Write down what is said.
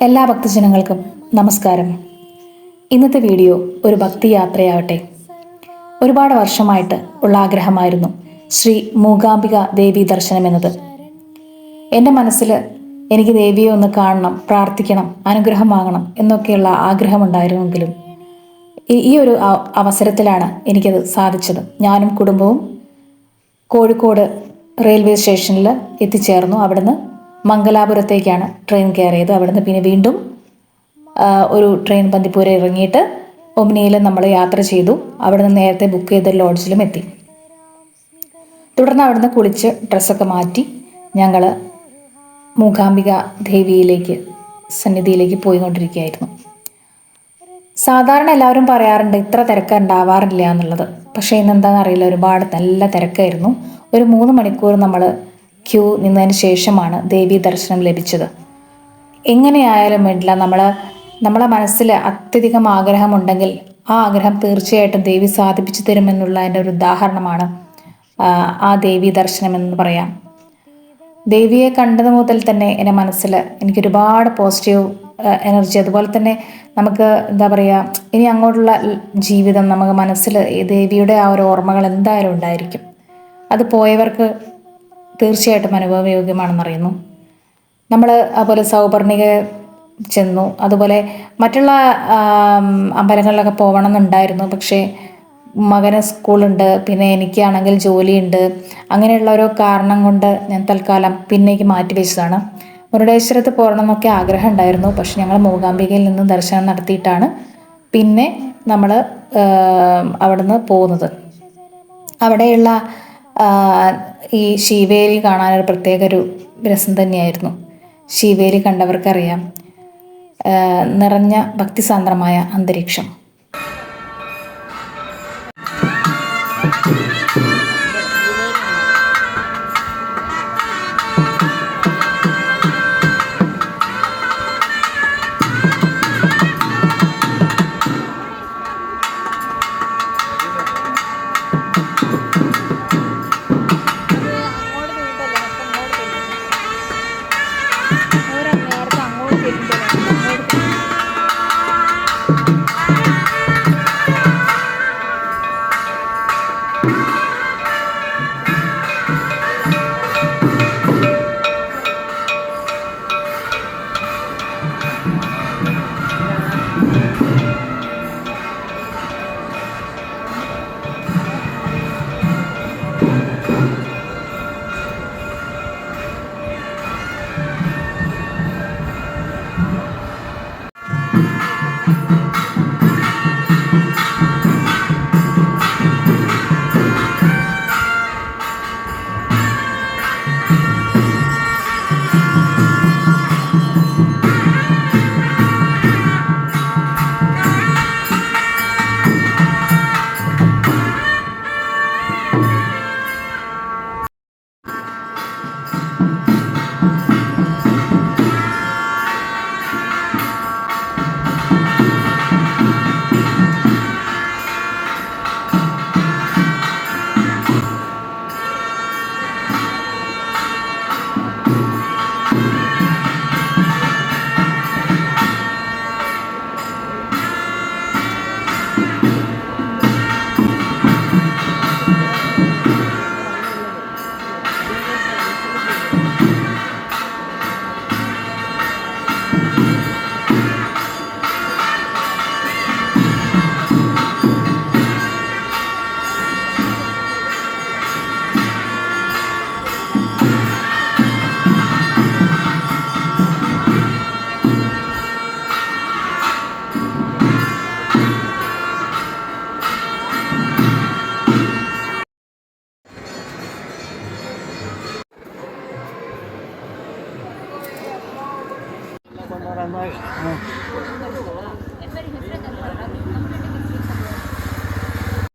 എല്ലാ ഭക്തജനങ്ങൾക്കും നമസ്കാരം. ഇന്നത്തെ വീഡിയോ ഒരു ഭക്തി യാത്രയാവട്ടെ. ഒരുപാട് വർഷമായിട്ട് ഉള്ള ആഗ്രഹമായിരുന്നു ശ്രീ മൂകാംബിക ദേവി ദർശനം എന്നത്. എൻ്റെ മനസ്സിൽ എനിക്ക് ദേവിയെ ഒന്ന് കാണണം, പ്രാർത്ഥിക്കണം, അനുഗ്രഹം വാങ്ങണം എന്നൊക്കെയുള്ള ആഗ്രഹമുണ്ടായിരുന്നെങ്കിലും ഈ ഒരു അവസരത്തിലാണ് എനിക്കത് സാധിച്ചത്. ഞാനും കുടുംബവും കോഴിക്കോട് റെയിൽവേ സ്റ്റേഷനിൽ എത്തിച്ചേർന്നു. അവിടുന്ന് മംഗലാപുരത്തേക്കാണ് ട്രെയിൻ കയറിയത്. അവിടുന്ന് പിന്നെ വീണ്ടും ഒരു ട്രെയിൻ ബന്ദിപ്പൂരെ ഇറങ്ങിയിട്ട് ഒമ്നിയിൽ നമ്മൾ യാത്ര ചെയ്തു. അവിടുന്ന് നേരത്തെ ബുക്ക് ചെയ്ത ലോഡ്ജിലും എത്തി. തുടർന്ന് അവിടുന്ന് കുളിച്ച് ഡ്രസ്സൊക്കെ മാറ്റി ഞങ്ങൾ മൂകാംബിക ദേവിയിലേക്ക് സന്നിധിയിലേക്ക് പോയിക്കൊണ്ടിരിക്കുകയായിരുന്നു. സാധാരണ എല്ലാവരും പറയാറുണ്ട് ഇത്ര തിരക്ക് ഉണ്ടാവാറില്ല എന്നുള്ളത്. പക്ഷേ ഇന്നെന്താണെന്ന് അറിയില്ല, ഒരുപാട് നല്ല തിരക്കായിരുന്നു. ഒരു 3 മണിക്കൂർ നമ്മൾ ക്യൂ നിന്നതിന് ശേഷമാണ് ദേവി ദർശനം ലഭിച്ചത്. എങ്ങനെയായാലും വേണ്ടില്ല, നമ്മളെ മനസ്സിൽ അത്യധികം ആഗ്രഹമുണ്ടെങ്കിൽ ആ ആഗ്രഹം തീർച്ചയായിട്ടും ദേവി സാധിപ്പിച്ചു തരുമെന്നുള്ളതിൻ്റെ ഒരു ഉദാഹരണമാണ് ആ ദേവി ദർശനം എന്ന് പറയാം. ദേവിയെ കണ്ടത് മുതൽ തന്നെ എൻ്റെ മനസ്സിൽ എനിക്കൊരുപാട് പോസിറ്റീവ് എനർജി, അതുപോലെ തന്നെ നമുക്ക് എന്താ പറയുക, ഇനി അങ്ങോട്ടുള്ള ജീവിതം നമുക്ക് മനസ്സിൽ ദേവിയുടെ ആ ഒരു ഓർമ്മകൾ എന്തായാലും ഉണ്ടായിരിക്കും. അത് പോയവർക്ക് തീർച്ചയായിട്ടും അനുഭവയോഗ്യമാണെന്നറിയുന്നു. നമ്മൾ അതുപോലെ സൗപർണിക ചെന്നു, അതുപോലെ മറ്റുള്ള അമ്പലങ്ങളിലൊക്കെ പോകണം എന്നുണ്ടായിരുന്നു. പക്ഷേ മകന് സ്കൂളുണ്ട്, പിന്നെ എനിക്കാണെങ്കിൽ ജോലിയുണ്ട്. അങ്ങനെയുള്ള ഓരോ കാരണം കൊണ്ട് ഞാൻ തൽക്കാലം പിന്നേക്ക് മാറ്റിവെച്ചതാണ്. മുരുടേശ്വരത്ത് പോകണം എന്നൊക്കെ ആഗ്രഹം ഉണ്ടായിരുന്നു. പക്ഷെ ഞങ്ങൾ മൂകാംബികയിൽ നിന്ന് ദർശനം നടത്തിയിട്ടാണ് പിന്നെ നമ്മൾ അവിടുന്ന് പോകുന്നത്. അവിടെയുള്ള ഈ ശീവേലി കാണാനൊരു പ്രത്യേക ഒരു രസം തന്നെയായിരുന്നു. ശീവേലി കണ്ടവർക്കറിയാം, നിറഞ്ഞ ഭക്തിസാന്ദ്രമായ അന്തരീക്ഷം.